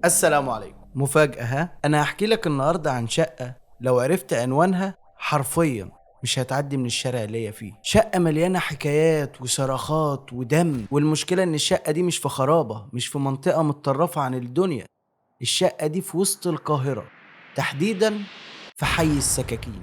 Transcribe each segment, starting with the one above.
السلام عليكم. مفاجأة ها؟ أنا هحكي لك النهاردة عن شقة لو عرفت عنوانها حرفيا مش هتعدي من الشارع اللي هي فيه. شقة مليانة حكايات وصراخات ودم، والمشكلة إن الشقة دي مش في خرابة، مش في منطقة متطرفة عن الدنيا. الشقة دي في وسط القاهرة، تحديدا في حي السكاكين.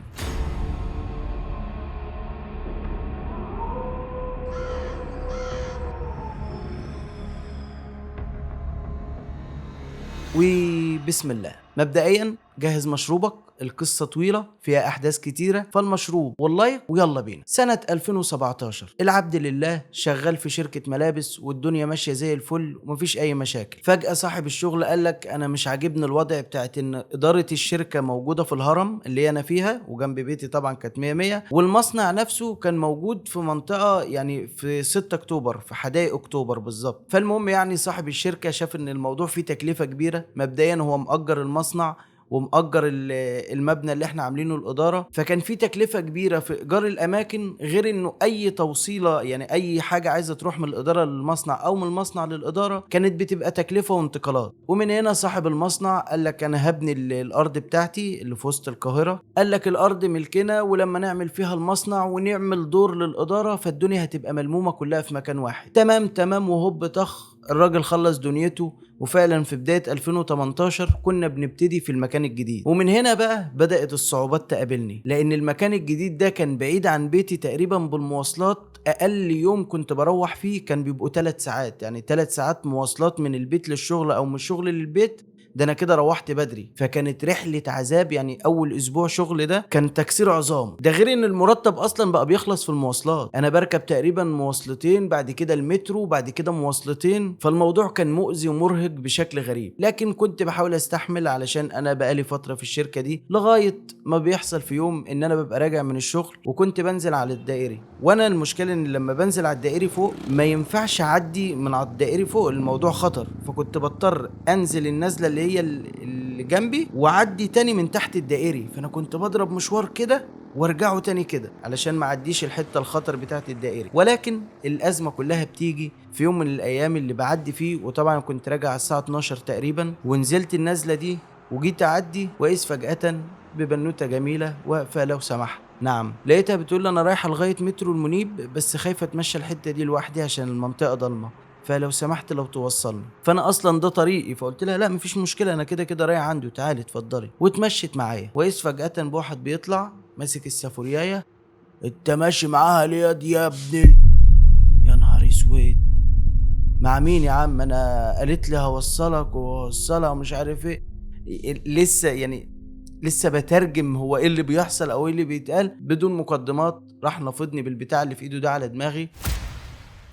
وبسم الله. مبدئيا جهز مشروبك، القصة طويلة فيها أحداث كتيرة، فالمشروب والله ويلا بينا. سنة 2017 العبد لله شغال في شركة ملابس والدنيا ماشية زي الفل ومفيش أي مشاكل. فجأة صاحب الشغل قالك أنا مش عاجبني الوضع بتاعت إن إدارة الشركة موجودة في الهرم اللي أنا فيها وجنب بيتي طبعا كانت 100 100، والمصنع نفسه كان موجود في منطقة يعني في 6 أكتوبر، في حدائق أكتوبر بالظبط. فالمهم يعني صاحب الشركة شاف إن الموضوع فيه تكلفة كبيرة. مبدئيا هو مأجر المصنع ومأجر المبنى اللي احنا عاملينه الإدارة، فكان في تكلفة كبيرة في إيجار الأماكن، غير إنه أي توصيلة يعني أي حاجة عايزة تروح من الإدارة للمصنع أو من المصنع للإدارة كانت بتبقى تكلفة وانتقالات. ومن هنا صاحب المصنع قال لك أنا هبني الأرض بتاعتي اللي في وسط القاهرة، قال لك الأرض ملكنا ولما نعمل فيها المصنع ونعمل دور للإدارة فالدنيا هتبقى ملمومة كلها في مكان واحد. تمام تمام، وهوب طخ الراجل خلص دنيته. وفعلا في بداية 2018 كنا بنبتدي في المكان الجديد، ومن هنا بقى بدأت الصعوبات تقابلني، لأن المكان الجديد ده كان بعيد عن بيتي تقريبا بالمواصلات. أقل يوم كنت بروح فيه كان بيبقوا 3 ساعات، يعني 3 ساعات مواصلات من البيت للشغل أو من الشغل للبيت. ده انا كده روحت بدري، فكانت رحله عذاب. يعني اول اسبوع شغل ده كان تكسير عظام، ده غير ان المرتب اصلا بقى بيخلص في المواصلات. انا بركب تقريبا مواصلتين، بعد كده المترو، بعد كده مواصلتين، فالموضوع كان مؤذي ومرهق بشكل غريب. لكن كنت بحاول استحمل علشان انا بقالي فتره في الشركه دي، لغايه ما بيحصل في يوم ان انا ببقى راجع من الشغل وكنت بنزل على الدائري. وانا المشكله ان لما بنزل على الدائري فوق ما ينفعش اعدي من على الدائري فوق، الموضوع خطر، فكنت بضطر انزل النزله اللي هي اللي جنبي واعدي تاني من تحت الدائري. فانا كنت بضرب مشوار كده وارجعه تاني كده علشان ما اعديش الحته الخطر بتاعت الدائري. ولكن الازمه كلها بتيجي في يوم من الايام اللي بعدي فيه، وطبعا كنت راجع على الساعه 12 تقريبا، ونزلت النزله دي وجيت اعدي واذ فجاه ببنوته جميله واقفه لو سمحت. نعم، لقيتها بتقول لي انا رايحه لغايه مترو المنيب بس خايفه اتمشى الحته دي لوحدي عشان المنطقه ضلمه، فلو سمحت لو توصلني. فانا اصلا ده طريقي، فقلت لها لا مفيش مشكله، انا كده كده رايح عنده، تعالي اتفضلي. واتمشت معايا واذ فجاه بواحد بيطلع ماسك السافوريايه. انت ماشي معاها ليه دي يا يا نهار اسود، مع مين يا عم؟ انا قالت لي هوصلك ووصلها ومش عارف ايه. لسه يعني لسه بترجم هو ايه اللي بيحصل او ايه اللي بيتقال بدون مقدمات. راح نفضني بالبتاع اللي في ايده ده على دماغي.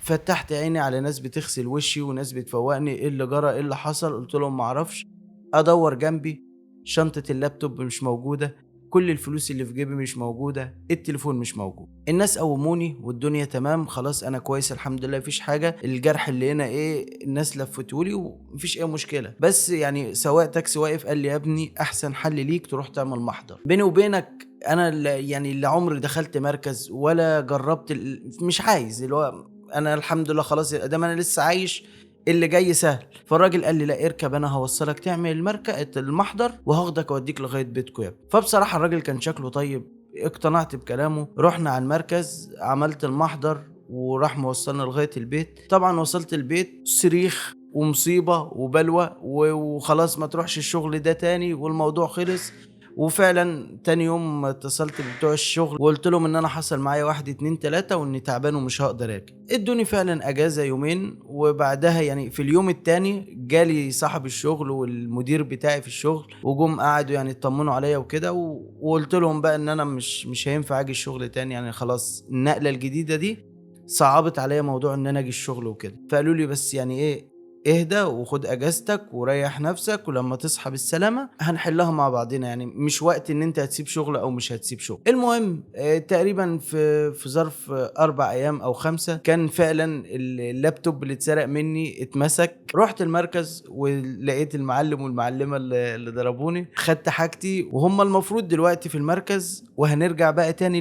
فتحت عيني على ناس بتغسل وشي وناس بتفوقني، ايه اللي جرى ايه اللي حصل؟ قلت لهم معرفش. ادور جنبي، شنطة اللابتوب مش موجودة، كل الفلوس اللي في جيبي مش موجودة، التليفون مش موجود. الناس قوموني والدنيا تمام، خلاص انا كويس الحمد لله مفيش حاجة. الجرح اللي هنا ايه الناس لفتولي ومفيش اي مشكلة، بس يعني سواق تاكسي واقف قال لي يا ابني احسن حل ليك تروح تعمل محضر. بيني وبينك انا اللي عمري دخلت مركز ولا جربت مش عايز اللي هو انا الحمد لله خلاص ادام انا لسه عايش اللي جاي سهل. فالراجل قال لي لا اركب انا هوصلك تعمل المحضر وهاخدك اوديك لغايه بيتكم يا ابني. فبصراحه الراجل كان شكله طيب، اقتنعت بكلامه. رحنا على المركز، عملت المحضر وراح موصلنا لغايه البيت. طبعا وصلت البيت صريخ ومصيبه وبلوى وخلاص ما تروحش الشغل ده تاني والموضوع خلص. وفعلا تاني يوم اتصلت بتوع الشغل وقلت لهم ان انا حصل معايا 1 2 3 واني تعبان ومش هقدر اجي. ادوني فعلا اجازة يومين، وبعدها يعني في اليوم التاني جالي صاحب الشغل والمدير بتاعي في الشغل وجم قعدوا يعني يطمنوا عليا وكده وقلت لهم بقى ان انا مش هينفع اجي الشغل تاني، يعني خلاص النقلة الجديدة دي صعبت عليا موضوع ان انا اجي الشغل وكده. فقالوا لي بس يعني ايه، اهدى وخد اجازتك وريح نفسك ولما تصحى بالسلامة هنحلها مع بعضنا، يعني مش وقت ان انت هتسيب شغل او مش هتسيب شغل. المهم تقريبا في ظرف 4 ايام او 5 كان فعلا اللابتوب اللي اتسرق مني اتمسك. رحت المركز ولقيت المعلم والمعلمة اللي ضربوني، خدت حاجتي وهم المفروض دلوقتي في المركز وهنرجع بقى تاني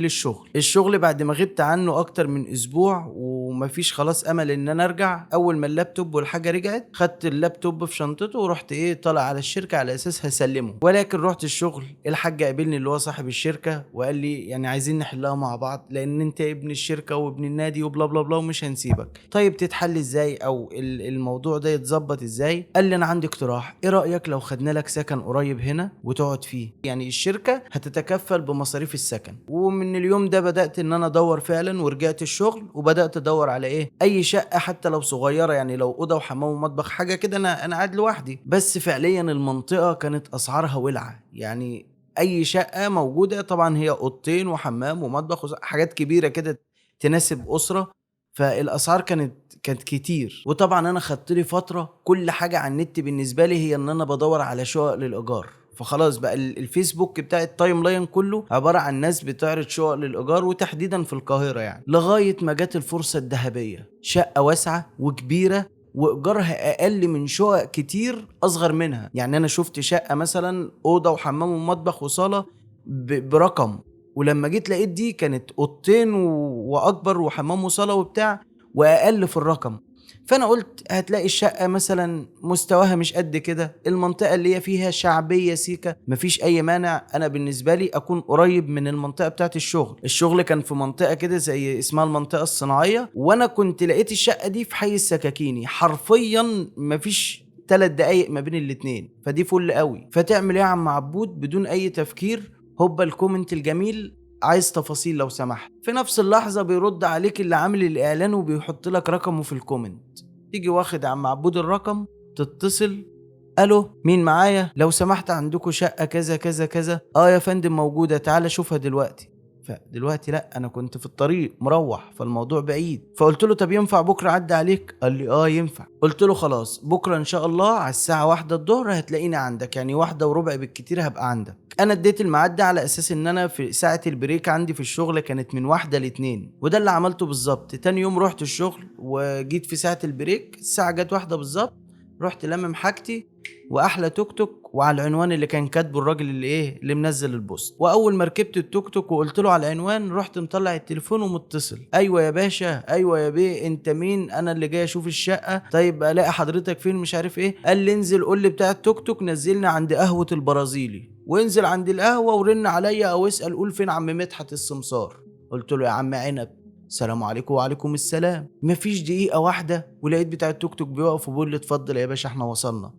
الشغل بعد ما غبت عنه اكتر من اسبوع ومفيش خلاص امل ان انا ارجع. اول ما اللابتوب والحاجة رجعت رجعت خدت اللابتوب في شنطته ورحت طالع على الشركه على اساس هسلمه. ولكن رحت الشغل، الحاج قابلني اللي هو صاحب الشركه وقال لي يعني عايزين نحلها مع بعض لان انت ابن الشركه وابن النادي وبلا بلا بلا ومش هنسيبك. طيب تتحل ازاي او الموضوع ده يتظبط ازاي؟ قال لي انا عندي اقتراح، ايه رايك لو خدنا لك سكن قريب هنا وتقعد فيه؟ يعني الشركه هتتكفل بمصاريف السكن. ومن اليوم ده بدات ان انا ادور فعلا، ورجعت الشغل وبدات ادور على اي شقه حتى لو صغيره، يعني لو اوضه وحمام ومطبخ حاجه كده، انا قاعد لوحدي. بس فعليا المنطقه كانت اسعارها ولعه، يعني اي شقه موجوده طبعا هي اوضتين وحمام ومطبخ حاجات كبيره كده تناسب اسره. فالاسعار كانت كتير. وطبعا انا خدت لي فتره كل حاجه على النت بالنسبه لي هي ان انا بدور على شقق للايجار. فخلاص بقى الفيسبوك بتاع التايم لاين كله عباره عن ناس بتعرض شقق للايجار، وتحديدا في القاهره يعني. لغايه ما جت الفرصه الذهبيه، شقه واسعه وكبيره وايجارها اقل من شقق كتير اصغر منها. يعني انا شفت شقه مثلا اوضه وحمام ومطبخ وصاله برقم، ولما جيت لقيت دي كانت اوضتين واكبر وحمام وصاله وبتاع واقل في الرقم. فانا قلت هتلاقي الشقه مثلا مستواها مش قد كده، المنطقه اللي هي فيها شعبيه سيكه، مفيش اي مانع انا بالنسبه لي اكون قريب من المنطقه بتاعت الشغل كان في منطقه كده زي اسمها المنطقه الصناعيه، وانا كنت لقيت الشقه دي في حي السكاكيني، حرفيا مفيش 3 دقايق ما بين الاتنين. فدي فل قوي. فتعمل ايه يا عم عبود؟ بدون اي تفكير هوبا الكومنت الجميل، عايز تفاصيل لو سمحت. في نفس اللحظة بيرد عليك اللي عامل الإعلان وبيحط لك رقمه في الكومنت. تيجي واخد عم عبود الرقم، تتصل، الو مين معايا؟ لو سمحت عندكم شقة كذا كذا كذا؟ يا فندم موجودة، تعالى شوفها دلوقتي. فدلوقتي لا، انا كنت في الطريق مروح فالموضوع بعيد. فقلت له طب ينفع بكره اعدي عليك؟ قال لي ينفع. قلت له خلاص بكره ان شاء الله على الساعه 1 الظهر هتلاقيني عندك، يعني 1:15 بالكتير هبقى عندك. انا اديت الميعاد ده على اساس ان انا في ساعه البريك عندي في الشغل كانت من 1 ل2، وده اللي عملته بالظبط. تاني يوم رحت الشغل وجيت في ساعه البريك، الساعه جت 1 بالظبط، رحت لمم حاجتي واحلى توك توك وعلى العنوان اللي كان كاتبه الراجل اللي منزل البوست. واول ما ركبت التوك توك وقلت له على العنوان، رحت مطلع التليفون ومتصل. ايوه يا باشا، ايوه يا بيه، انت مين؟ انا اللي جاي اشوف الشقه. طيب الاقي حضرتك فين؟ مش عارف ايه. قال لي انزل قول لي بتاع التوك توك نزلنا عند قهوه البرازيلي، وانزل عند القهوه ورن عليا او اسال قول فين عم مدحت السمسار. قلت له يا عم عنب، السلام عليكم. وعليكم السلام. مفيش دقيقه واحده ولقيت بتاع التوك توك بيوقف وبيقول لي اتفضل يا باشا احنا وصلنا.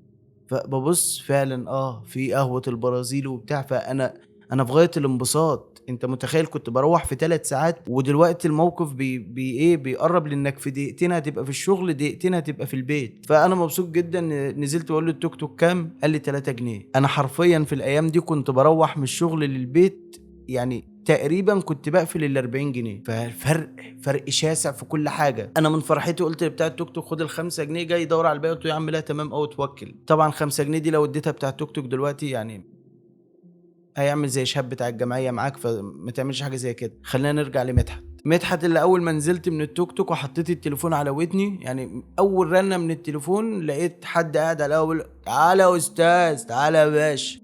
فببص فعلا في قهوة البرازيل وبتاع. فانا في غاية الانبساط. انت متخيل كنت بروح في 3 ساعات، ودلوقتي الموقف بيقرب لانك في دقيقتين هتبقى في الشغل، دقيقتين هتبقى في البيت. فانا مبسوط جدا. نزلت واقول له التوك توك كام؟ قال لي 3 جنيه. انا حرفيا في الايام دي كنت بروح من الشغل للبيت يعني تقريبا كنت بقفل 40 جنيه. فرق شاسع في كل حاجه. انا من فرحتي قلت لبتاع التوك توك خد ال5 جنيه، جاي يدور على الباقي قلت له يا عم لا تمام او توكل. طبعا 5 جنيه دي لو اديتها بتاع التوك توك دلوقتي يعني هيعمل زي شاب بتاع الجمعيه معاك، فما تعملش حاجه زي كده. خلينا نرجع لمدحت اللي اول ما نزلت من التوك توك وحطيت التليفون على ودني، يعني اول رنه من التليفون لقيت حد قاعد على اول، تعالى يا استاذ، تعالى يا باشا.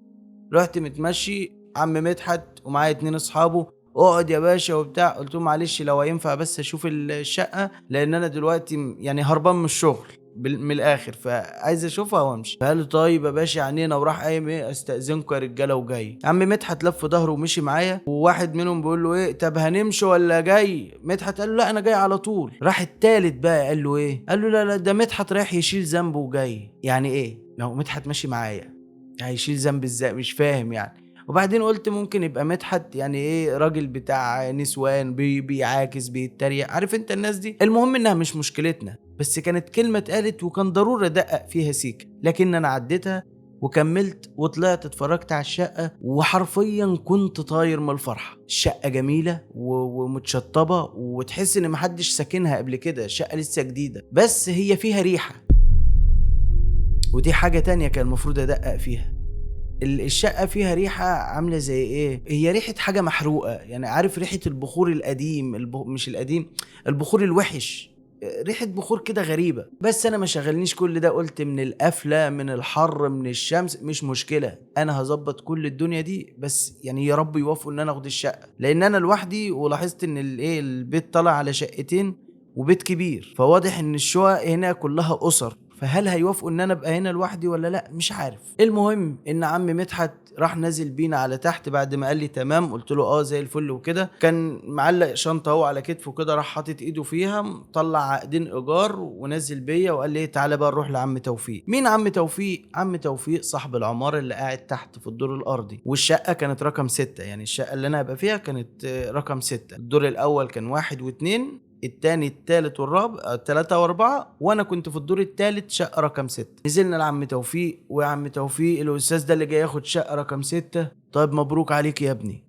رحت متمشي عم مدحت ومعايا 2 اصحابه، اقعد يا باشا وبتاع. قلت له معلش لو هينفع بس اشوف الشقه، لان انا دلوقتي يعني هربان من الشغل من الاخر، فعايز اشوفها وامشي. فقال له طيب يا باشا عنينا. وراح قايم استاذنكم يا رجاله وجاي. عم مدحت لف ظهره ومشي معايا، وواحد منهم بيقول له طب هنمشي ولا جاي؟ مدحت قال له لا انا جاي على طول. راح التالت بقى قال له قال له لا ده مدحت رايح يشيل ذنبه وجاي. يعني لو مدحت ماشي معايا هيشيل ذنب ازاي؟ مش فاهم يعني. وبعدين قلت ممكن يبقى مدحت يعني راجل بتاع نسوان بيعاكس بيتريق، عارف انت الناس دي. المهم انها مش مشكلتنا، بس كانت كلمة اتقالت وكان ضروري ادقق فيها سيكا، لكن انا عديتها وكملت وطلعت اتفرجت على الشقة، وحرفيا كنت طاير من الفرحة. الشقة جميلة ومتشطبة وتحس ان محدش ساكنها قبل كده، الشقة لسه جديدة، بس هي فيها ريحة، ودي حاجة تانية كان المفروض ادقق فيها. الشقة فيها ريحة عاملة زي هي ريحة حاجة محروقة، يعني عارف ريحة البخور القديم، مش القديم، البخور الوحش، ريحة بخور كده غريبة. بس انا ما شغلنيش كل ده، قلت من القفلة من الحر من الشمس مش مشكلة، انا هظبط كل الدنيا دي، بس يعني يا رب يوافقوا ان انا اخد الشقة، لان انا لوحدي ولاحظت ان البيت طلع على شقتين وبيت كبير، فواضح ان الشقق هنا كلها اسر، فهل هيوافقوا ان انا ابقى هنا لوحدي ولا لا؟ مش عارف. المهم ان عم مدحت راح نازل بينا على تحت بعد ما قال لي تمام. قلت له زي الفل وكده. كان معلق شنطه هو على كتفه كده، راح حاطط ايده فيها، طلع عقدين ايجار ونزل بيا وقال لي تعالى بقى نروح لعم توفيق. مين عم توفيق؟ عم توفيق صاحب العماره اللي قاعد تحت في الدور الارضي، والشقه كانت رقم 6. يعني الشقه اللي انا هبقى فيها كانت رقم 6. الدور الاول كان 1 و2، التاني التالت والرابع 3 و4، وانا كنت في الدور التالت شقه رقم 6. نزلنا لعم توفيق، ويا عم توفيق الاستاذ ده اللي جاي ياخد شقه رقم 6. طيب مبروك عليك يا ابني.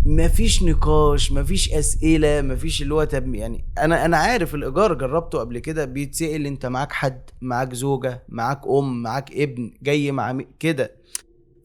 مفيش نقاش، مفيش اسئله، مفيش اللي هو طب يعني انا عارف الايجار، جربته قبل كده، بيتسال انت معاك حد، معاك زوجه، معاك معاك ابن جاي مع كده.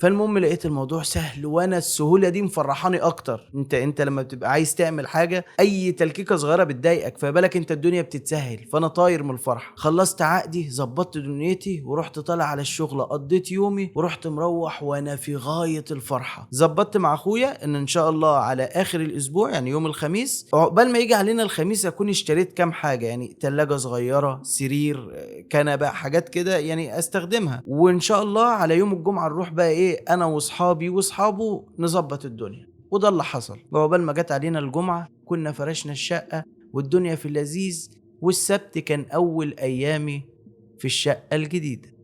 فالمهم لقيت الموضوع سهل، وانا السهوله دي مفرحاني اكتر. انت لما بتبقى عايز تعمل حاجه اي تلكيكه صغيره بتضايقك، فبالك انت الدنيا بتتسهل. فانا طاير من الفرحه. خلصت عقدي، ظبطت دنيتي، ورحت طالع على الشغل، قضيت يومي ورحت مروح وانا في غايه الفرحه. ظبطت مع اخويا ان شاء الله على اخر الاسبوع، يعني يوم الخميس، عقبال ما يجي علينا الخميس اكون اشتريت كام حاجه، يعني تلاجة صغيره، سرير، كنبه، حاجات كده يعني استخدمها. وان شاء الله على يوم الجمعه نروح بقى انا واصحابي واصحابه نظبط الدنيا. وده اللي حصل. وعقبال ما جت علينا الجمعه كنا فرشنا الشقه والدنيا في اللذيذ. والسبت كان اول ايامي في الشقه الجديده.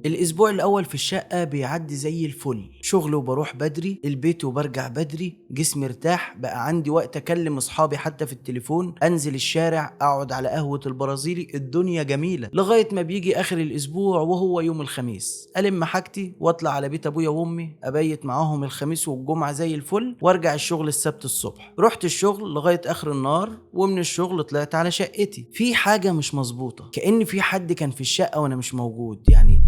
الاسبوع الاول في الشقه بيعدي زي الفل، شغل وبروح بدري، البيت وبرجع بدري، جسمي ارتاح، بقى عندي وقت اكلم اصحابي حتى في التليفون، انزل الشارع، اقعد على قهوه البرازيلي، الدنيا جميله. لغايه ما بيجي اخر الاسبوع وهو يوم الخميس، الم حاجتي واطلع على بيت ابويا وامي، ابيت معاهم الخميس والجمعه زي الفل، وارجع الشغل السبت الصبح. رحت الشغل لغايه اخر النهار، ومن الشغل طلعت على شقتي. في حاجه مش مظبوطه، كأن في حد كان في الشقه وانا مش موجود. يعني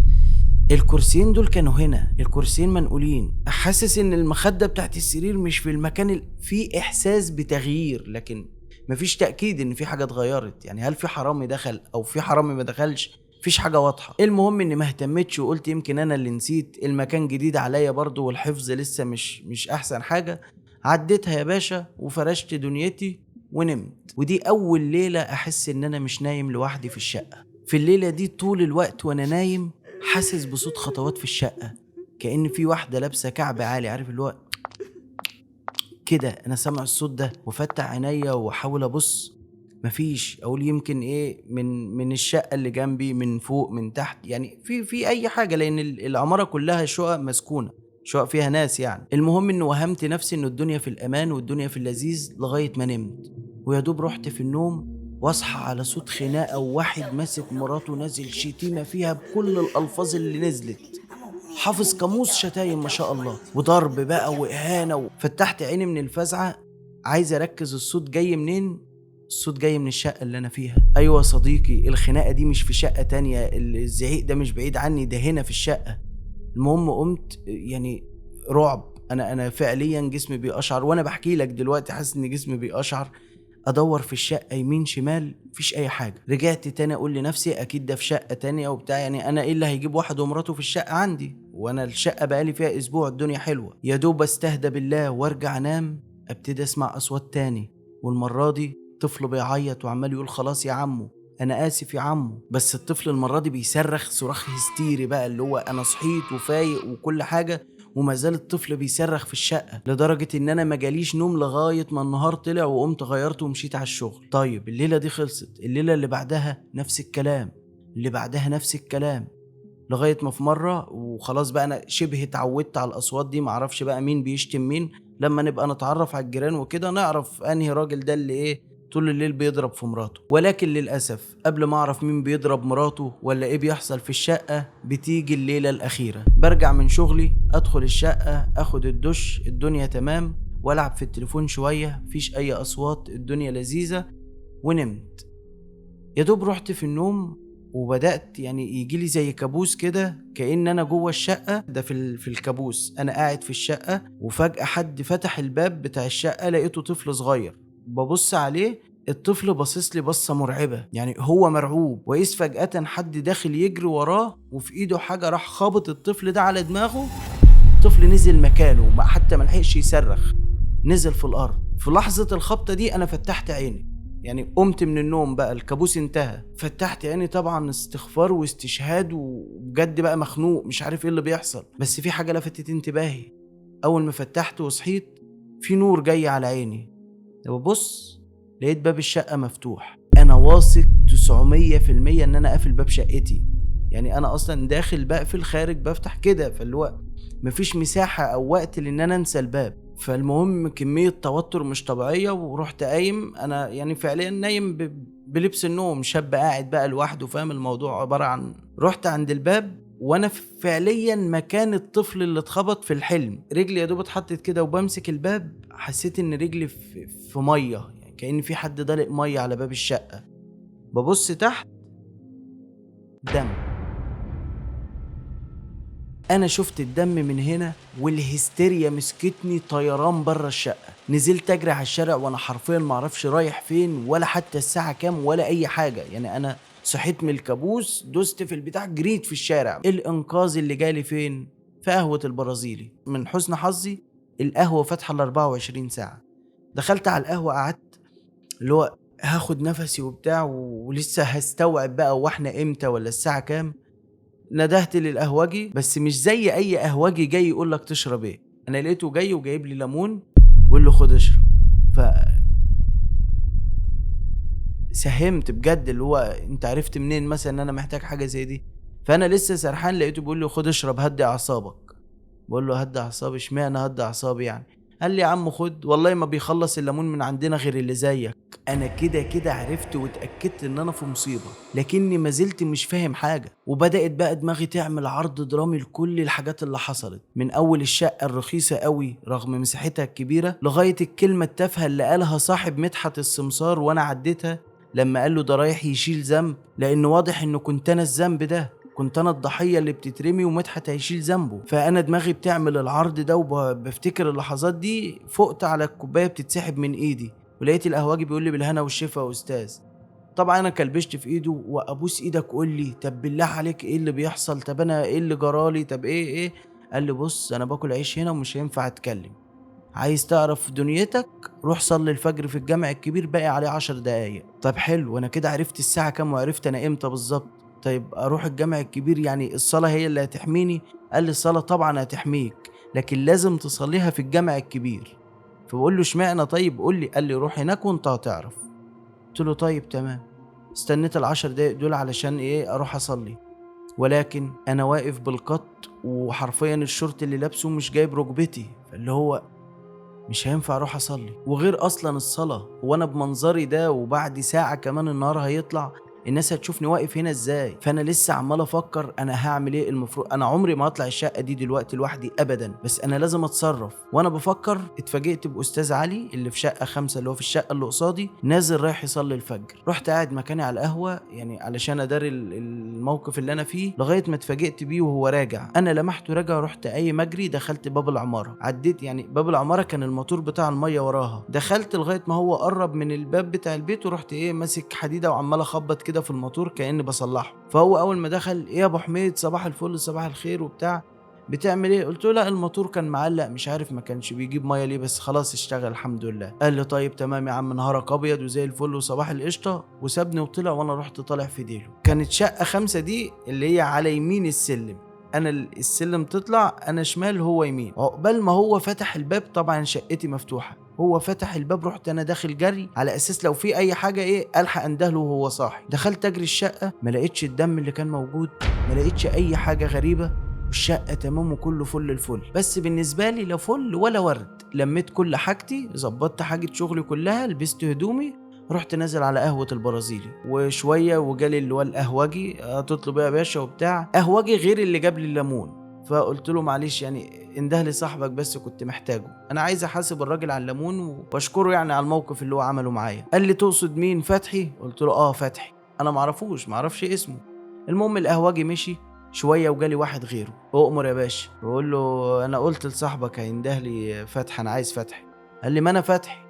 الكرسيين دول كانوا هنا، الكرسيين منقولين، حاسس ان المخدة بتاعت السرير مش في المكان في احساس بتغيير، لكن مفيش تأكيد ان في حاجة اتغيرت. يعني هل في حرامي دخل او في حرامي ما دخلش؟ مفيش حاجة واضحة. المهم اني ما اهتمتش وقلت يمكن انا اللي نسيت، المكان جديد عليا برضو والحفظ لسه مش احسن حاجة. عديتها يا باشا وفرشت دنيتي ونمت. ودي اول ليلة احس ان انا مش نايم لوحدي في الشقة. في الليلة دي طول الوقت وانا نايم حاسس بصوت خطوات في الشقة، كأن في واحدة لابسة كعب عالي، عارف اللي هو كده. انا سامع الصوت ده وفتح عينيا واحاول ابص، مفيش. اقول يمكن من الشقة اللي جنبي، من فوق، من تحت، يعني في اي حاجة، لان العمارة كلها شقق مسكونة، شقق فيها ناس يعني. المهم ان وهمت نفسي ان الدنيا في الامان والدنيا في اللذيذ لغاية ما نمت. ويا دوب رحت في النوم واصحى على صوت خناقه، وواحد ماسك مراته نازل شتيمه فيها بكل الالفاظ اللي نزلت، حافظ قاموس شتايم ما شاء الله، وضرب بقى واهانه. فتحت عيني من الفزعه عايز اركز الصوت جاي منين. الصوت جاي من الشقه اللي انا فيها. ايوه صديقي، الخناقه دي مش في شقه تانية، الزعيق ده مش بعيد عني، ده هنا في الشقه. المهم قمت، يعني رعب. انا فعليا جسمي بيقشعر، وانا بحكي لك دلوقتي حاسس ان جسمي بيقشعر. ادور في الشقه يمين شمال، مفيش اي حاجه. رجعت تاني اقول لنفسي اكيد ده في شقه تانية وبتاع، يعني انا ايه اللي هيجيب واحد ومراته في الشقه عندي وانا الشقه بقالي فيها اسبوع، الدنيا حلوه. يا دوب استهدى بالله وارجع انام، ابتدي اسمع اصوات تاني، والمره دي طفل بيعيط وعمال يقول خلاص يا عمو، انا اسف يا عمو. بس الطفل المره دي بيصرخ صراخ هستيري بقى، اللي هو انا صحيت وفايق وكل حاجه، وما زال الطفل بيصرخ في الشقه، لدرجه ان انا ما جاليش نوم لغايه ما النهار طلع، وقمت غيرت ومشيت على الشغل. طيب الليله دي خلصت، الليله اللي بعدها نفس الكلام، اللي بعدها نفس الكلام، لغايه ما في مره وخلاص بقى انا شبه اتعودت على الاصوات دي، معرفش بقى مين بيشتم مين. لما نبقى نتعرف على الجيران وكده نعرف انهي راجل ده اللي طول الليل بيضرب في مراته. ولكن للأسف قبل ما أعرف مين بيضرب مراته ولا إيه بيحصل في الشقة، بتيجي الليلة الأخيرة. برجع من شغلي، أدخل الشقة، أخد الدش، الدنيا تمام، وألعب في التليفون شوية، مفيش أي أصوات، الدنيا لذيذة، ونمت. يا دوب رحت في النوم وبدأت يعني يجيلي زي كابوس كده، كأن أنا جوه الشقة ده. في الكابوس أنا قاعد في الشقة، وفجأة حد فتح الباب بتاع الشقة، لقيته طفل صغير، ببص عليه، الطفل باصص لي بصة مرعبة، يعني هو مرعوب. وإذ فجأة حد داخل يجري وراه وفي إيده حاجة، راح خابط الطفل ده على دماغه. الطفل نزل مكانه، حتى ملحقش يصرخ، نزل في الأرض. في لحظة الخبطة دي انا فتحت عيني، يعني قمت من النوم بقى، الكابوس انتهى. فتحت عيني طبعا استغفار واستشهاد، وبجد بقى مخنوق مش عارف ايه اللي بيحصل. بس في حاجة لفتت انتباهي، اول ما فتحت وصحيت في نور جاي على عيني. ببص لقيت باب الشقة مفتوح. انا واثق 900% ان انا قافل باب شقتي، يعني انا اصلا داخل بقفل خارج بفتح كده، فاللي هو مفيش مساحة او وقت لان انا انسى الباب. فالمهم كمية توتر مش طبيعية، ورحت قايم انا يعني فعليا نايم بلبس النوم، شاب قاعد بقى لوحده، فاهم الموضوع عبارة عن. رحت عند الباب وانا فعليا مكان الطفل اللي اتخبط في الحلم. رجلي يا دوب اتحطت كده وبمسك الباب، حسيت ان رجلي في مية، يعني كأن في حد دلق مية على باب الشقة. ببص تحت، دم. انا شفت الدم من هنا والهستيريا مسكتني طيران بره الشقة. نزلت اجري على الشارع وانا حرفيا معرفش رايح فين ولا حتى الساعة كام ولا اي حاجة، يعني انا صحيت من الكابوس، دوست في البتاع، جريت في الشارع. الانقاذ اللي جالي فين؟ في قهوة البرازيلي. من حسن حظي القهوة فاتحة 24 ساعة. دخلت على القهوة، قعدت اللي هو هاخد نفسي وبتاع، ولسه هستوعب بقى واحنا امتى ولا الساعة كام. ندهت للقهوجي، بس مش زي اي قهوجي جاي يقول لك تشرب ايه. انا لقيته جاي وجايب لي ليمون وقال له خد اشرب. فساهمت بجد، اللي هو انت عرفت منين مثلا ان انا محتاج حاجه زي دي؟ فانا لسه سرحان لقيته بيقول لي خد اشرب هدي اعصابك. بقول له هدي اعصابي؟ اشمعنى هدي اعصابي يعني؟ قال لي يا عم خد، والله ما بيخلص الليمون من عندنا غير اللي زيك. انا كده كده عرفت واتاكدت ان انا في مصيبه، لكني ما زلت مش فاهم حاجه. وبدات بقى دماغي تعمل عرض درامي لكل الحاجات اللي حصلت، من اول الشقه الرخيصه قوي رغم مساحتها الكبيره، لغايه الكلمه التافهه اللي قالها صاحب مدحت السمسار وانا عديتها لما قال له ده رايح يشيل ذنب، لان واضح انه كنت انا الذنب ده، كنت انا الضحيه اللي بتترمي ومدحت هيشيل ذنبه. فانا دماغي بتعمل العرض ده وبفتكر اللحظات دي. فقت على الكوبايه بتتسحب من ايدي، ولقيت القهوجي بيقول لي بالهنا والشفا يا استاذ. طبعا انا كلبشت في ايده وابوس ايدك قول لي طب بالله عليك ايه اللي بيحصل؟ طب انا ايه اللي جرالي؟ طب ايه؟ قال لي بص انا باكل عيش هنا ومش هينفع اتكلم. عايز تعرف دنيتك؟ روح صلي الفجر في الجامع الكبير، باقي عليه 10 دقايق. طب حلو، انا كده عرفت الساعة كام وعرفت انا امتى بالظبط. طيب اروح الجامع الكبير يعني الصلاة هي اللي هتحميني؟ قال لي الصلاة طبعا هتحميك، لكن لازم تصليها في الجامع الكبير. فبقول له اشمعنى؟ طيب قول لي. قال لي روح هناك وانت هتعرف. قلت له طيب تمام. استنيت ال10 دقايق دول علشان ايه؟ اروح اصلي. ولكن انا واقف بالقط وحرفيا الشورت اللي لابسه مش جايب ركبتي، فاللي هو مش هينفع اروح اصلي. وغير اصلا الصلاة، وانا بمنظري ده وبعد ساعة كمان النهار هيطلع، الناس هتشوفني واقف هنا ازاي؟ فانا لسه عمال افكر انا هعمل ايه. المفروض انا عمري ما هطلع الشقة دي دلوقتي لوحدي ابدا، بس انا لازم اتصرف. وانا بفكر اتفاجئت باستاذ علي اللي في شقة 5 اللي هو في الشقة اللي قصادي نازل رايح يصلي الفجر. رحت قاعد مكاني على القهوة يعني علشان اداري الموقف اللي انا فيه، لغاية ما اتفاجئت بيه وهو راجع. انا لمحته راجع، رحت قايم اجري، دخلت باب العمارة، عديت يعني باب العمارة كان الموتور بتاع المية وراها، دخلت لغاية ما هو قرب من الباب بتاع البيت، ورحت ايه ماسك حديدة وعمال اخبط كده في الموتور كأني بصلحه. فهو اول ما دخل ايه يا ابو حميد صباح الفل صباح الخير وبتاع، بتعمل ايه؟ قلت له لا الموتور كان معلق مش عارف ما كانش بيجيب ميه ليه، بس خلاص اشتغل الحمد لله. قال لي طيب تمام يا عم نهارك ابيض وزي الفل وصباح القشطه، وسابني وطلع وانا رحت طالع في ديله. كانت شقه 5 دي اللي هي على يمين السلم، انا السلم تطلع انا شمال هو يمين. عقبال ما هو فتح الباب، طبعا شقتي مفتوحه، هو فتح الباب رحت انا داخل جري على اساس لو في اي حاجه ايه الحق اندهله وهو صاحي. دخلت اجري الشقه، ما لقيتش الدم اللي كان موجود، ما لقيتش اي حاجه غريبه، والشقه تمام وكله فل الفل. بس بالنسبه لي لا فل ولا ورد. لميت كل حاجتي، ظبطت حاجه شغلي كلها، لبست هدومي، رحت نازل على قهوة البرازيلي. وشوية وجالي اللي هو القهوجي هتطلب ايه يا باشا وبتاع، قهوجي غير اللي جاب لي الليمون. فقلت له معلش يعني انده لي صاحبك بس كنت محتاجه، انا عايز احاسب الراجل على الليمون واشكره يعني على الموقف اللي هو عمله معايا. قال لي تقصد مين؟ فتحي؟ قلت له اه فتحي، انا معرفوش معرفش اسمه. المهم القهوجي مشي شوية وجالي واحد غيره، اؤمر يا باشا. بقول له انا قلت لصاحبك هينده لي فتحي، انا عايز فتحي. قال لي ما انا فتحي.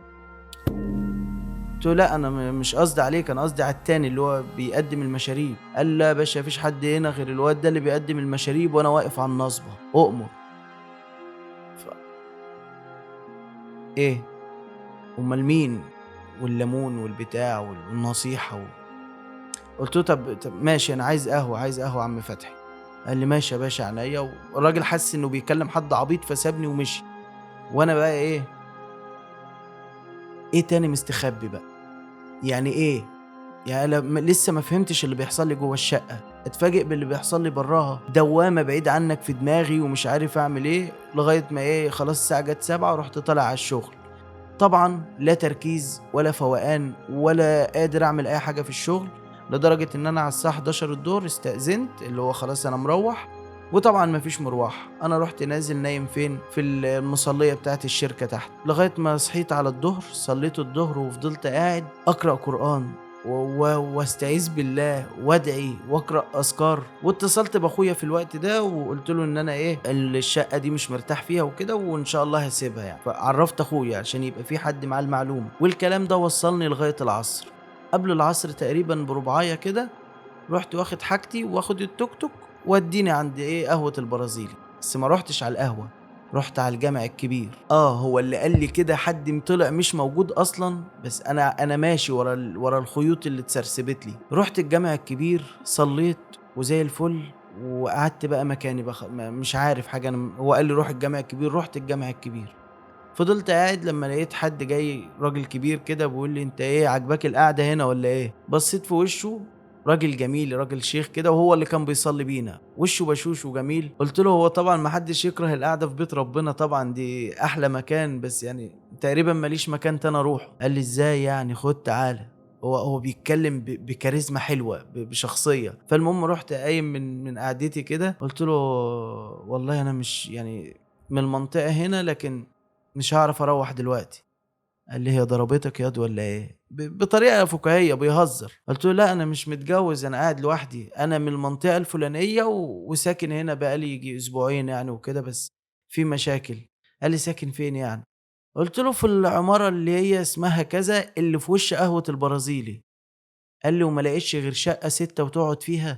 قلت له لا انا مش قصدي عليك، انا قصدي على التاني اللي هو بيقدم المشاريب. قال لا يا باشا مفيش حد هنا غير الواد ده اللي بيقدم المشاريب وانا واقف على النصبه، اؤمر. ف... ايه؟ امال مين؟ والليمون والبتاع والنصيحه قلت له طب ماشي، انا عايز قهوه، عايز قهوه عم فتحي. قال لي ماشي يا باشا عينيا. والراجل حس انه بيكلم حد عبيط فسابني ومشي. وانا بقى ايه تاني مستخبي بقى؟ يعني ايه؟ يعني أنا لسه ما فهمتش اللي بيحصل لي جوه الشقه، اتفاجئ باللي بيحصل لي براها، دوامه بعيد عنك في دماغي ومش عارف اعمل ايه، لغايه ما خلاص الساعه جت 7 ورحت طالع على الشغل. طبعا لا تركيز ولا فوقان ولا قادر اعمل اي حاجه في الشغل، لدرجه ان انا على الساعه 11 الظهر استأذنت، اللي هو خلاص انا مروح. وطبعا مفيش مروح، انا رحت نازل نايم فين؟ في المصليه بتاعت الشركه تحت، لغايه ما صحيت على الظهر، صليت الظهر وفضلت قاعد اقرا قران واستعيذ بالله وادعي واقرا اذكار. واتصلت باخويا في الوقت ده وقلت له ان انا الشقه دي مش مرتاح فيها وكده، وان شاء الله هسيبها يعني. فعرفت اخويا عشان يبقى في حد معاه المعلومه. والكلام ده وصلني لغايه العصر. قبل العصر تقريبا بربعايه كده رحت واخد حاجتي واخد التوك توك وديني عند قهوه البرازيلي. بس ما رحتش على القهوه، رحت على الجامع الكبير. هو اللي قال لي كده حد طلع مش موجود اصلا، بس انا ماشي ورا الخيوط اللي اتسرسبت لي. رحت الجامع الكبير، صليت وزي الفل، وقعدت بقى مكاني بقى مش عارف حاجه. هو قال لي روح الجامع الكبير، رحت الجامع الكبير. فضلت قاعد لما لقيت حد جاي، راجل كبير كده، بيقول لي انت عجباك القعده هنا ولا ايه؟ بصيت في وشه، راجل جميل، راجل شيخ كده، وهو اللي كان بيصلي بينا، وشه بشوش وجميل. قلت له هو طبعا ما حدش يكره القعده في بيت ربنا، طبعا دي احلى مكان، بس يعني تقريبا ماليش مكان تاني اروح. قال لي ازاي يعني؟ خد تعالى. هو بيتكلم بكاريزما حلوه، بشخصيه. فالمهم رحت قايم من قعدتي كده، قلت له والله انا مش يعني من المنطقه هنا، لكن مش هعرف اروح دلوقتي. قال لي هي ضربتك ياض ولا ايه؟ بطريقه فكاهيه بيهزر. قلت له لا انا مش متجوز، انا قاعد لوحدي، انا من المنطقه الفلانيه وساكن هنا بقالي يجي اسبوعين يعني وكده، بس في مشاكل. قال لي ساكن فين يعني؟ قلت له في العماره اللي هي اسمها كذا، اللي في وش قهوه البرازيلي. قال لي وما لقيتش غير شقه 6 وتقعد فيها؟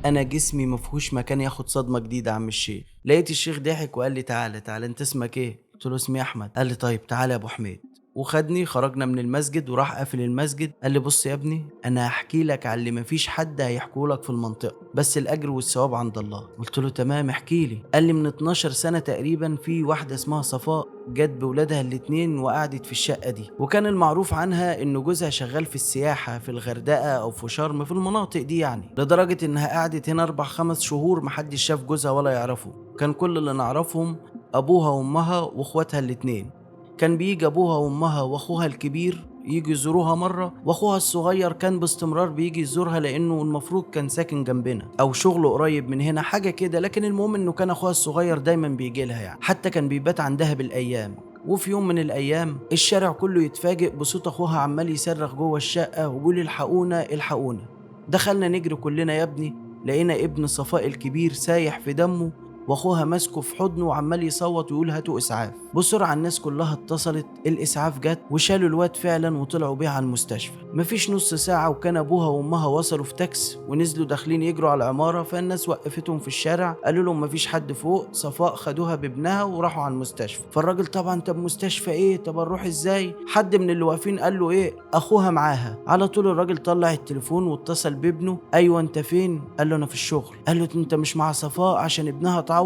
انا جسمي مفهوش مكان ياخد صدمه جديده يا عم الشيخ. لقيت الشيخ ضحك وقال لي تعالى تعالى، انت اسمك ايه؟ قلت له اسمي احمد. قال لي طيب تعالى يا ابو حميد. وخدني، خرجنا من المسجد وراح قافل المسجد. قال لي بص يا ابني، انا هحكي لك على اللي مفيش حد هيحكوا لك في المنطقه، بس الاجر والثواب عند الله. قلت له تمام احكي لي. قال لي من 12 سنه تقريبا في واحده اسمها صفاء جت بولادها الاتنين وقعدت في الشقه دي، وكان المعروف عنها ان جوزها شغال في السياحه في الغردقه او في شرم، في المناطق دي يعني، لدرجه انها قعدت هنا 4-5 شهور محدش شاف جوزها ولا يعرفه. كان كل اللي نعرفهم ابوها وامها واخواتها الاتنين. كان بيجي ابوها وامها واخوها الكبير يجي يزوروها مره، واخوها الصغير كان باستمرار بيجي يزورها، لانه المفروض كان ساكن جنبنا او شغله قريب من هنا حاجه كده. لكن المهم انه كان اخوها الصغير دايما بيجي لها يعني، حتى كان بيبات عندها بالايام. وفي يوم من الايام الشارع كله يتفاجئ بصوت اخوها عمال يصرخ جوه الشقه ويقول الحقونا الحقونا. دخلنا نجري كلنا يا ابني، لقينا ابن صفاء الكبير سايح في دمه، واخوها ماسكه في حضنه وعمال يصوت ويقول هاتوا اسعاف. بسرعه الناس كلها اتصلت، الاسعاف جت وشالوا الواد فعلا وطلعوا بيه على المستشفى. مفيش نص ساعه وكان ابوها وامها وصلوا في تاكس ونزلوا داخلين يجروا على العماره. فالناس وقفتهم في الشارع، قالوا لهم مفيش حد فوق، صفاء خدوها بابنها وراحوا على المستشفى. فالراجل طبعا طب مستشفى ايه؟ طب نروح ازاي؟ حد من اللي واقفين قال له اخوها معاها. على طول الراجل طلع التليفون واتصل بابنه، ايوه انت فين؟ قال له انا في الشغل. قال له انت مش مع صفاء عشان ابنها اتعور؟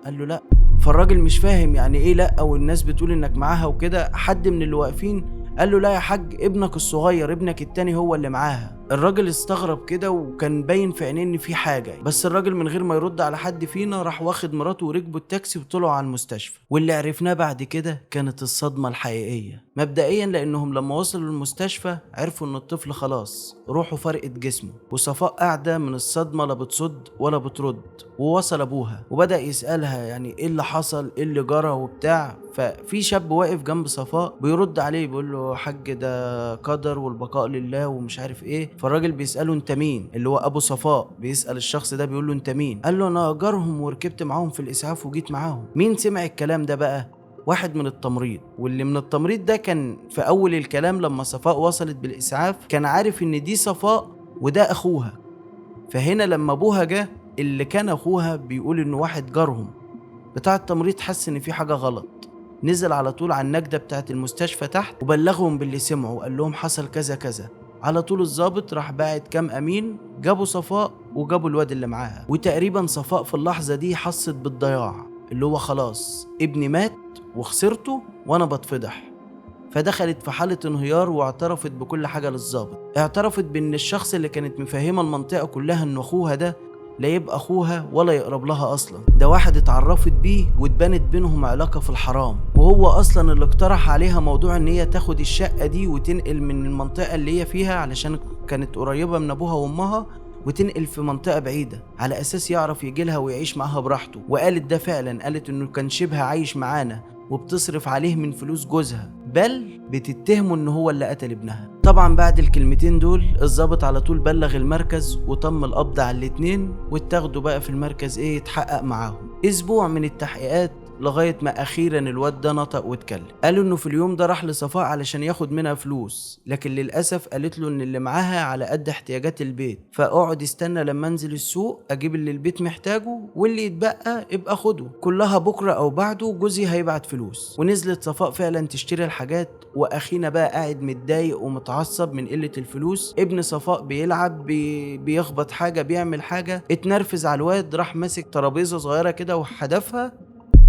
قال له لا. فالراجل مش فاهم يعني ايه لا، والناس بتقول انك معاها وكده. حد من اللي واقفين قال له لا يا حاج، ابنك الصغير، ابنك التاني هو اللي معاها. الراجل استغرب كده وكان باين في عينيه ان في حاجه، بس الراجل من غير ما يرد على حد فينا راح واخد مراته وركبوا التاكسي وطلعوا على المستشفى. واللي عرفناه بعد كده كانت الصدمه الحقيقيه مبدئيا، لانهم لما وصلوا المستشفى عرفوا ان الطفل خلاص روحه فرقت جسمه، وصفاء قاعده من الصدمه لا بتصد ولا بترد. ووصل ابوها وبدا يسالها يعني ايه اللي حصل، ايه اللي جرى وبتاع. ففي شاب واقف جنب صفاء بيرد عليه بيقول له حاج ده قدر والبقاء لله ومش عارف ايه. فالراجل بيساله انت مين؟ اللي هو ابو صفاء بيسال الشخص ده بيقول له انت مين؟ قال له انا جارهم وركبت معاهم في الاسعاف وجيت معاهم. مين سمع الكلام ده بقى؟ واحد من التمريض. واللي من التمريض ده كان في اول الكلام لما صفاء وصلت بالاسعاف كان عارف ان دي صفاء وده اخوها. فهنا لما ابوها جه اللي كان اخوها بيقول انه واحد جارهم، بتاع التمريض حس ان في حاجه غلط. نزل على طول على النجدة بتاعت المستشفى تحت وبلغهم باللي سمعوا، قال لهم حصل كذا كذا. على طول الضابط راح باعت كام امين، جابوا صفاء وجابوا الواد اللي معاها. وتقريبا صفاء في اللحظة دي حست بالضياع، اللي هو خلاص ابني مات وخسرته وانا بتفضح. فدخلت في حالة انهيار واعترفت بكل حاجة للضابط. اعترفت بان الشخص اللي كانت مفهمة المنطقة كلها ان اخوها ده لا يبقى اخوها ولا يقرب لها اصلا، ده واحد اتعرفت بيه واتبنت بينهم علاقة في الحرام، وهو اصلا اللي اقترح عليها موضوع ان هي تاخد الشقة دي وتنقل من المنطقة اللي هي فيها علشان كانت قريبة من ابوها وامها، وتنقل في منطقة بعيدة على اساس يعرف يجيلها ويعيش معاها براحته. وقالت ده فعلا، قالت انه كان شبه عايش معانا وبتصرف عليه من فلوس جوزها، بل بتتهمه ان هو اللي قتل ابنها. طبعا بعد الكلمتين دول الضابط على طول بلغ المركز وتم القبض على الاتنين، واتاخدوا بقى في المركز يتحقق معاهم. اسبوع من التحقيقات لغاية ما أخيرا الواد ده نطق واتكلم. قالوا إنه في اليوم ده راح لصفاء علشان ياخد منها فلوس، لكن للأسف قالت له إن اللي معاها على قد احتياجات البيت، فاقعد استنى لما أنزل السوق أجيب اللي البيت محتاجه، واللي يتبقى ابقى خده كلها بكرة أو بعده، جوزي هيبعت فلوس. ونزلت صفاء فعلا تشتري الحاجات، وأخينا بقى قاعد متضايق ومتعصب من قلة الفلوس. ابن صفاء بيلعب بيخبط حاجة بيعمل حاجة، اتنرفز على الواد، راح ماسك ترابيزة صغيرة كده وحدفها،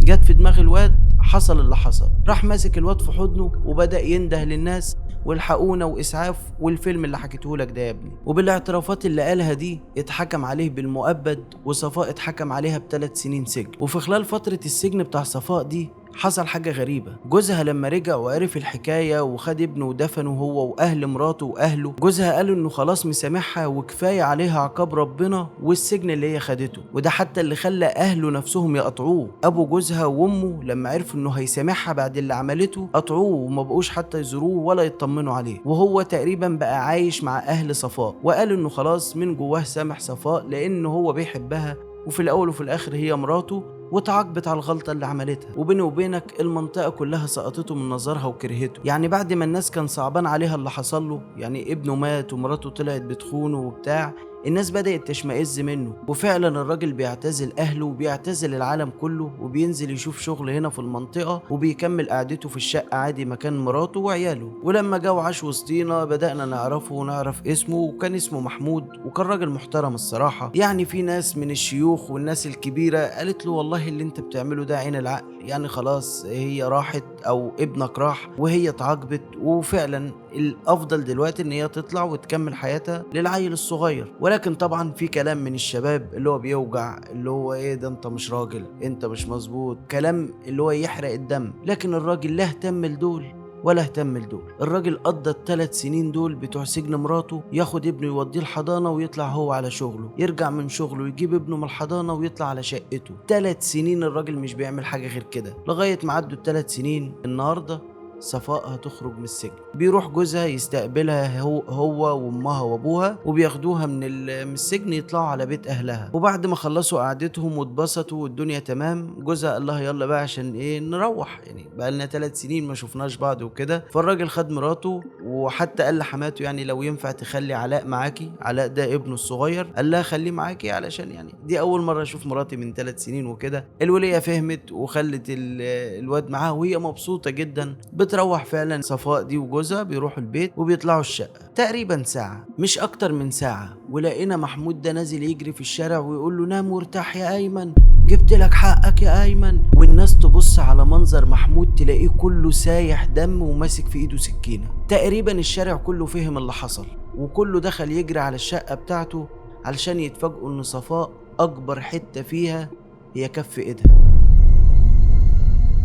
جت في دماغ الواد. حصل اللي حصل، راح ماسك الواد في حضنه وبدأ ينده للناس والحقونا وإسعاف، والفيلم اللي حكيته لك ده يا ابني. وبالاعترافات اللي قالها دي اتحكم عليه بالمؤبد، وصفاء اتحكم عليها ب3 سنين سجن. وفي خلال فترة السجن بتاع صفاء دي حصل حاجة غريبة. جوزها لما رجع وعرف الحكاية وخد ابنه ودفنه هو وأهل مراته وأهله، جوزها قالوا إنه خلاص مسامحها وكفاية عليها عقاب ربنا والسجن اللي هي خدته. وده حتى اللي خلى أهله نفسهم يقطعوه. أبو جوزها وأمه لما عرفوا إنه هيسامحها بعد اللي عملته قطعوه وما بقوش حتى يزوروه ولا يطمنوا عليه. وهو تقريبا بقى عايش مع أهل صفاء، وقالوا إنه خلاص من جواه سامح صفاء لأنه هو بيحبها، وفي الأول وفي الآخر هي مراته، وتعاقبت على الغلطة اللي عملتها. وبيني وبينك المنطقة كلها سقطته من نظرها وكرهته. يعني بعد ما الناس كان صعبان عليها اللي حصل له، يعني ابنه مات ومراته طلعت بتخونه وبتاع، الناس بدأت تشمئز منه. وفعلا الراجل بيعتزل أهله وبيعتزل العالم كله، وبينزل يشوف شغل هنا في المنطقة، وبيكمل قعدته في الشقة عادي مكان مراته وعياله. ولما جه وعاش وسطينا بدأنا نعرفه ونعرف اسمه، وكان اسمه محمود، وكان راجل محترم الصراحة. يعني في ناس من الشيوخ والناس الكبيرة قالت له والله اللي انت بتعمله ده عين العقل، يعني خلاص هي راحت أو ابنك راح وهي اتعاقبت، وفعلا الأفضل دلوقتي ان هي تطلع وتكمل حياتها للعيل الصغير. ولكن طبعا في كلام من الشباب اللي هو بيوجع، اللي هو ايه ده، انت مش راجل، انت مش مظبوط، كلام اللي هو يحرق الدم. لكن الراجل لا اهتم لدول ولا اهتم لدول. الراجل قضى ال3 سنين دول بتوع سجن مراته، ياخد ابنه يوديه الحضانة ويطلع هو على شغله، يرجع من شغله يجيب ابنه من الحضانة ويطلع على شقته. 3 سنين الراجل مش بيعمل حاجة غير كده، لغاية ما عدوا ال3 سنين. النهاردة صفاء هتخرج من السجن، بيروح جوزها يستقبلها هو وامها وابوها، وبياخدوها من السجن يطلعوا على بيت اهلها. وبعد ما خلصوا قعدتهم واتبسطوا والدنيا تمام، جوزها قال لها يلا بقى عشان ايه نروح، يعني بقى لنا 3 سنين ما شفناش بعض وكده. فالراجل خد مراته، وحتى قال لحماته يعني لو ينفع تخلي علاء معاكي، علاء ده ابنه الصغير، قال لها خليه معاكي علشان يعني دي اول مره اشوف مراتي من 3 سنين وكده. الوليه فهمت وخلت الواد معاها، وهي مبسوطه جدا. بتروح فعلا صفاء دي وجوزها بيروحوا البيت وبيطلعوا الشقة تقريبا ساعة مش اكتر من ساعة، ولقينا محمود ده نازل يجري في الشارع ويقول له نام وارتاح يا ايمن، جبت لك حقك يا ايمن. والناس تبص على منظر محمود تلاقيه كله سايح دم وماسك في ايده سكينة. تقريبا الشارع كله فهم اللي حصل، وكله دخل يجري على الشقة بتاعته علشان يتفاجئوا ان صفاء اكبر حتة فيها هي كف ايدها.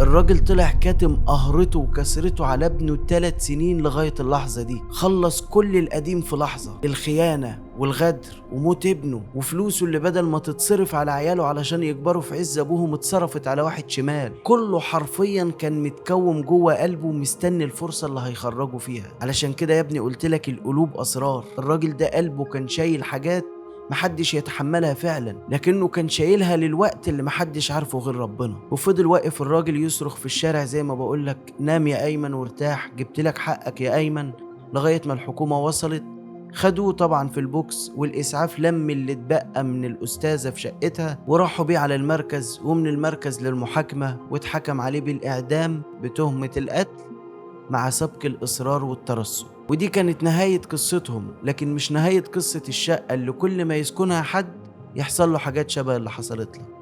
الراجل طلع كاتم قهرته وكسرته على ابنه 3 سنين لغاية اللحظة دي. خلص كل القديم في لحظة، الخيانة والغدر وموت ابنه وفلوسه اللي بدل ما تتصرف على عياله علشان يكبروا في عز ابوهم اتصرفت على واحد شمال. كله حرفيا كان متكوم جوه قلبه ومستني الفرصة اللي هيخرجوا فيها. علشان كده يا ابني قلت لك القلوب اسرار. الراجل ده قلبه كان شايل حاجات محدش يتحملها فعلا، لكنه كان شايلها للوقت اللي محدش عارفه غير ربنا. وفضل واقف الراجل يصرخ في الشارع زي ما بقولك نام يا ايمن وارتاح، جبت لك حقك يا ايمن، لغاية ما الحكومة وصلت خدوه طبعا في البوكس، والإسعاف لم اللي اتبقى من الأستاذة في شقتها وراحوا بيه على المركز، ومن المركز للمحاكمة، واتحكم عليه بالإعدام بتهمة القتل مع سبق الإصرار والترصد. ودي كانت نهاية قصتهم، لكن مش نهاية قصة الشقة اللي كل ما يسكنها حد يحصل له حاجات شبه اللي حصلت له.